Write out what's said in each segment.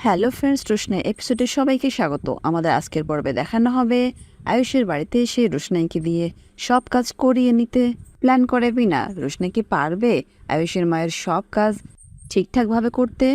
Hello friends, রোশনাই এপিসোডে সবাইকে স্বাগত। আমাদের আজকের পর্বে দেখানো হবে আয়ুষের বাড়িতে এসে রোশনাইকে দিয়ে সব কাজ করিয়ে নিতে প্ল্যান করে বিনা। রোশনাই কি পারবে আয়ুষের মায়ের সব কাজ ঠিকঠাকভাবে করতে?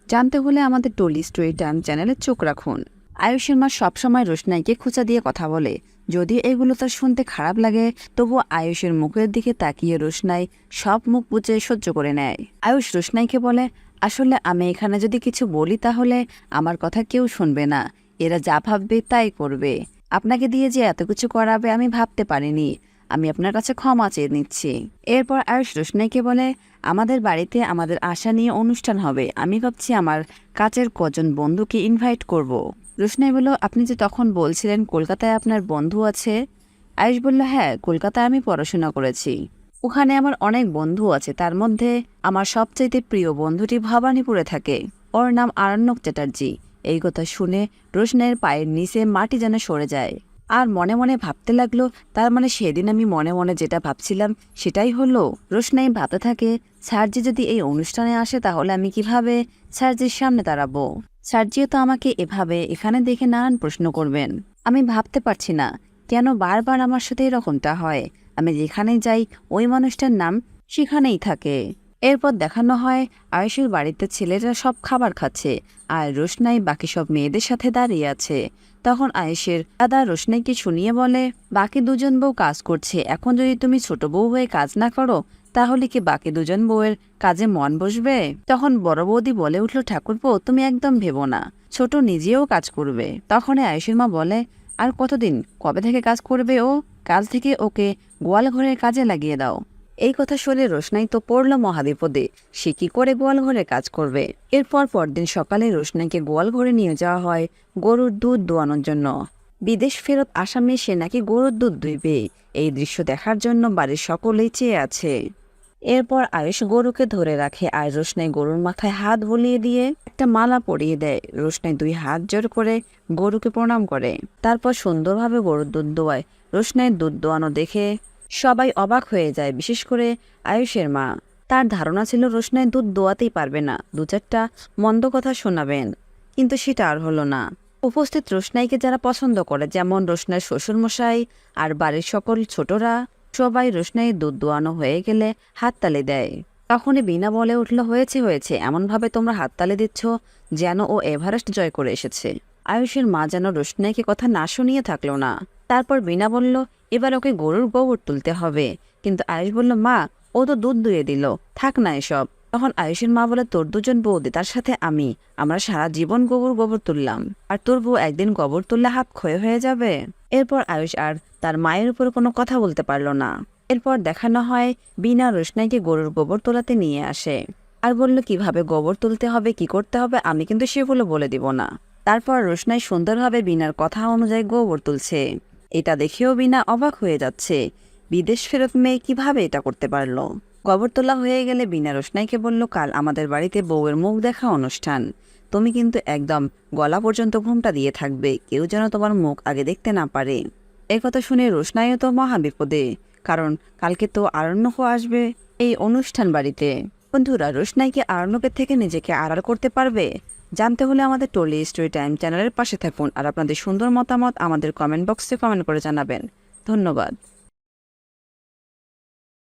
জানতে হলে আমাদের টলি স্টোরি টাইম চ্যানেলে চোখ রাখুন। আয়ুষের মা সবসময় রোশনাইকে খোঁচা দিয়ে কথা বলে, যদিও এগুলো তার শুনতে খারাপ লাগে, তবুও আয়ুষের মুখের দিকে তাকিয়ে রোশনাই সব মুখ বুঝে সহ্য করে নেয়। আয়ুষ রোশনাইকে বলে, আসলে আমি এখানে যদি কিছু বলি তাহলে আমার কথা কেউ শুনবে না, এরা যা ভাববে তাই করবে। আপনাকে দিয়ে যে এত কিছু করাবে আমি ভাবতে পারিনি, আমি আপনার কাছে ক্ষমা চেয়ে নিচ্ছি। এরপর আয়ুষ রোশনাইকে বলে, আমাদের বাড়িতে আমাদের আশা নিয়ে অনুষ্ঠান হবে, আমি ভাবছি আমার কাছের কজন বন্ধুকে ইনভাইট করব। রোশনাই বলল, আপনি যে তখন বলছিলেন কলকাতায় আপনার বন্ধু আছে। আয়ুষ বলল, হ্যাঁ, কলকাতায় আমি পড়াশোনা করেছি, ওখানে আমার অনেক বন্ধু আছে। তার মধ্যে আমার সবচাইতে প্রিয় বন্ধুটি ভবানীপুরে থাকে, ওর নাম আরণ্যক চ্যাটার্জি। এই কথা শুনে রোশনাইয়ের পায়ের নিচে মাটি যেন সরে যায়, আর মনে মনে ভাবতে লাগলো, তার মানে সেদিন আমি মনে মনে যেটা ভাবছিলাম সেটাই হলো। রোশনাই ভাবতে থাকে, স্যারজি যদি এই অনুষ্ঠানে আসে তাহলে আমি কিভাবে স্যারজির সামনে দাঁড়াবো? স্যারজিও তো আমাকে এভাবে এখানে দেখে নানান প্রশ্ন করবেন। আমি ভাবতে পারছি না কেন বারবার আমার সাথে এরকমটা হয়। আমি যেখানেই যাই ওই মানুষটার নাম সেখানেই থাকে। এরপর দেখানো হয় আয়ুষের বাড়িতে ছেলেরা সব খাবার খাচ্ছে, আর রোশনাই বাকি সব মেয়েদের সাথে দাঁড়িয়ে আছে। তখন আয়ুষের দাদা রোশনাইকে শুনিয়ে বলে, বাকি দুজন বউ কাজ করছে, এখন যদি তুমি ছোট বউ হয়ে কাজ না করো তাহলে কি বাকি দুজন বউয়ের কাজে মন বসবে? তখন বড় বৌদি বলে উঠল, ঠাকুরপো তুমি একদম ভেবো না, ছোট নিজেও কাজ করবে। তখন আয়ুষের মা বলে, আর কতদিন, কবে থেকে কাজ করবে ও? কাজ থেকে ওকে গোয়াল ঘরের কাজে লাগিয়ে দাও। এই কথা শুনে রোশনাই তো পড়ল মহাবিপদে, সে কি করে গোয়াল ঘরে কাজ করবে। এরপর পরদিন সকালে রোশনাইকে গোয়াল ঘরে নিয়ে যাওয়া হয় গরুর দুধ দোয়ানোর জন্য। বিদেশ ফেরত আসা মেয়ে সে নাকি গরুর দুধ দুইবে, এই দৃশ্য দেখার জন্য বাড়ির সকলেই চেয়ে আছে। এরপর আয়ুষ গরুকে ধরে রাখে, আর রোশনাই গরুর মাথায় হাত বুলিয়ে দিয়ে একটা মালা পরিয়ে দেয়। রোশনাই দুই হাত জোর করে গরুকে প্রণাম করে, তারপর সুন্দরভাবে গরুর দুধ দোয়ায়। রোশনাইয়ের দুধ দোয়ানো দেখে সবাই অবাক হয়ে যায়, বিশেষ করে আয়ুষের মা। তার ধারণা ছিল রোশনাই দুধ দোয়াতেই পারবে না, দু চারটা মন্দ কথা শোনাবেন, কিন্তু সেটা আর হলো না। উপস্থিত রোশনাইকে যারা পছন্দ করে, যেমন রোশনাইয়ের শ্বশুরমশাই আর বাড়ির সকল ছোটরা, সবাই রোশনাইয়ের দুধ দোয়ানো হয়ে গেলে হাততালি দেয়। তখনই বিনা বলে উঠল, হয়েছে হয়েছে, এমনভাবে তোমরা হাততালি দিচ্ছ যেন ও এভারেস্ট জয় করে এসেছে। আয়ুষের মা যেন রোশনাইকে কথা না শুনিয়ে থাকলো না। তারপর বিনা বলল, এবার ওকে গরুর গোবর তুলতে হবে। কিন্তু আয়ুষ বলল, মা ও তো দুধ দুয়ে দিল, থাক না এসব। তখন আয়ুষের মা বলে, তোর দুজন বৌদি তার সাথে আমরা সারা জীবন গোবর তুললাম, আর তোর বউ একদিন গোবর তুললে হাত ক্ষয় হয়ে যাবে। এরপর আয়ুষ আর তার মায়ের উপর কোনো কথা বলতে পারল না। এরপর দেখানো হয় বিনা রোশনাইকে গরুর গোবর তোলাতে নিয়ে আসে, আর বলল কিভাবে গোবর তুলতে হবে, কি করতে হবে আমি কিন্তু সেগুলো বলে দিব না। তারপর রোশনাই সুন্দরভাবে বিনার কথা অনুযায়ী গোবর তুলছে। এটা দেখেও বিনা অবাক হয়ে যাচ্ছে, বিদেশ ফেরত মেয়ে কিভাবে এটা করতে পারলো। গোবর তোলা হয়ে গেলে বিনা রোশনাইকে বলল, কাল আমাদের বাড়িতে বউয়ের মুখ দেখা অনুষ্ঠান, তুমি কিন্তু একদম গলা পর্যন্ত ঘোমটা দিয়ে থাকবে, কেউ যেন তোমার মুখ আগে দেখতে না পারে। এই কথা শুনে রোশনাইও তো মহা বিপদে, কারণ কালকে তো আরণ্যকও আসবে এই অনুষ্ঠান বাড়িতে। বন্ধুরা, রোশনাই কি আরণ্যকের থেকে নিজেকে আড়াল করতে পারবে? জানতে হলে আমাদের টলি স্টোরি টাইম চ্যানেলের পাশে থাকুন, আর আপনাদের সুন্দর মতামত আমাদের কমেন্ট বক্সে কমেন্ট করে জানাবেন। ধন্যবাদ।